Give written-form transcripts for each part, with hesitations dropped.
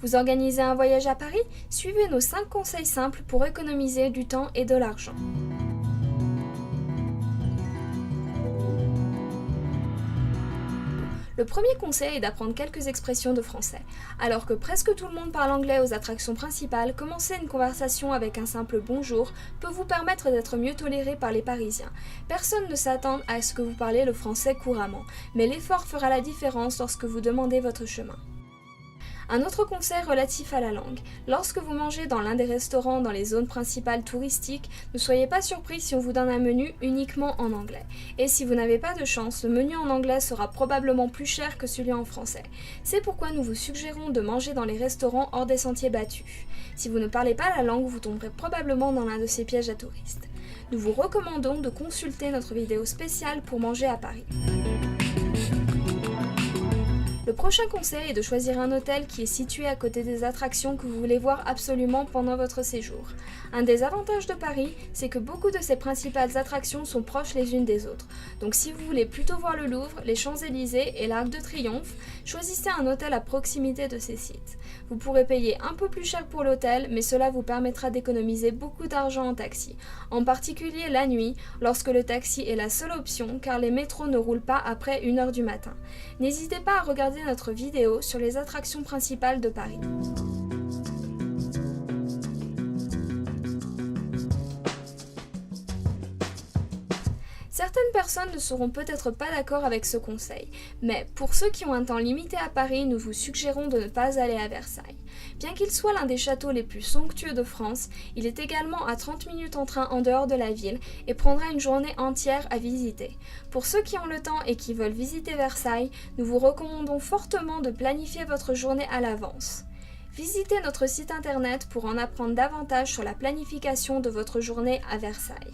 Vous organisez un voyage à Paris? Suivez nos 5 conseils simples pour économiser du temps et de l'argent. Le premier conseil est d'apprendre quelques expressions de français. Alors que presque tout le monde parle anglais aux attractions principales, commencer une conversation avec un simple bonjour peut vous permettre d'être mieux toléré par les Parisiens. Personne ne s'attend à ce que vous parlez le français couramment, mais l'effort fera la différence lorsque vous demandez votre chemin. Un autre conseil relatif à la langue. Lorsque vous mangez dans l'un des restaurants dans les zones principales touristiques, ne soyez pas surpris si on vous donne un menu uniquement en anglais. Et si vous n'avez pas de chance, le menu en anglais sera probablement plus cher que celui en français. C'est pourquoi nous vous suggérons de manger dans les restaurants hors des sentiers battus. Si vous ne parlez pas la langue, vous tomberez probablement dans l'un de ces pièges à touristes. Nous vous recommandons de consulter notre vidéo spéciale pour manger à Paris. Le prochain conseil est de choisir un hôtel qui est situé à côté des attractions que vous voulez voir absolument pendant votre séjour. Un des avantages de Paris, c'est que beaucoup de ses principales attractions sont proches les unes des autres. Donc si vous voulez plutôt voir le Louvre, les Champs-Élysées et l'Arc de Triomphe, choisissez un hôtel à proximité de ces sites. Vous pourrez payer un peu plus cher pour l'hôtel, mais cela vous permettra d'économiser beaucoup d'argent en taxi. En particulier la nuit, lorsque le taxi est la seule option, car les métros ne roulent pas après 1h du matin. N'hésitez pas à regarder notre vidéo sur les attractions principales de Paris. Certaines personnes ne seront peut-être pas d'accord avec ce conseil, mais pour ceux qui ont un temps limité à Paris, nous vous suggérons de ne pas aller à Versailles. Bien qu'il soit l'un des châteaux les plus somptueux de France, il est également à 30 minutes en train en dehors de la ville et prendra une journée entière à visiter. Pour ceux qui ont le temps et qui veulent visiter Versailles, nous vous recommandons fortement de planifier votre journée à l'avance. Visitez notre site internet pour en apprendre davantage sur la planification de votre journée à Versailles.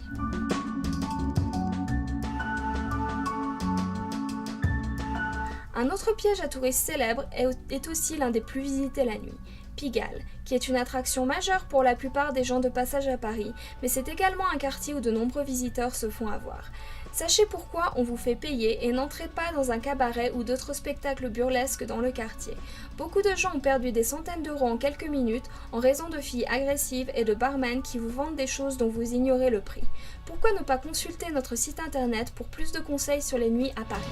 Un autre piège à touristes célèbre est aussi l'un des plus visités la nuit, Pigalle, qui est une attraction majeure pour la plupart des gens de passage à Paris, mais c'est également un quartier où de nombreux visiteurs se font avoir. Sachez pourquoi on vous fait payer et n'entrez pas dans un cabaret ou d'autres spectacles burlesques dans le quartier. Beaucoup de gens ont perdu des centaines d'euros en quelques minutes en raison de filles agressives et de barmen qui vous vendent des choses dont vous ignorez le prix. Pourquoi ne pas consulter notre site internet pour plus de conseils sur les nuits à Paris ?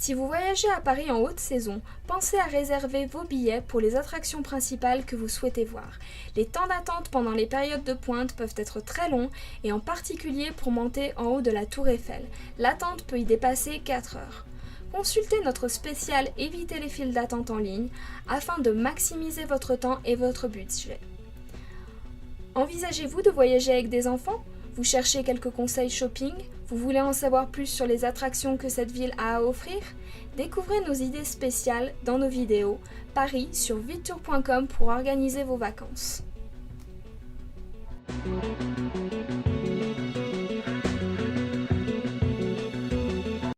Si vous voyagez à Paris en haute saison, pensez à réserver vos billets pour les attractions principales que vous souhaitez voir. Les temps d'attente pendant les périodes de pointe peuvent être très longs et en particulier pour monter en haut de la Tour Eiffel. L'attente peut y dépasser 4 heures. Consultez notre spécial Éviter les files d'attente en ligne afin de maximiser votre temps et votre budget. Envisagez-vous de voyager avec des enfants ? Vous cherchez quelques conseils shopping? Vous voulez en savoir plus sur les attractions que cette ville a à offrir? Découvrez nos idées spéciales dans nos vidéos Paris sur videtour.com pour organiser vos vacances.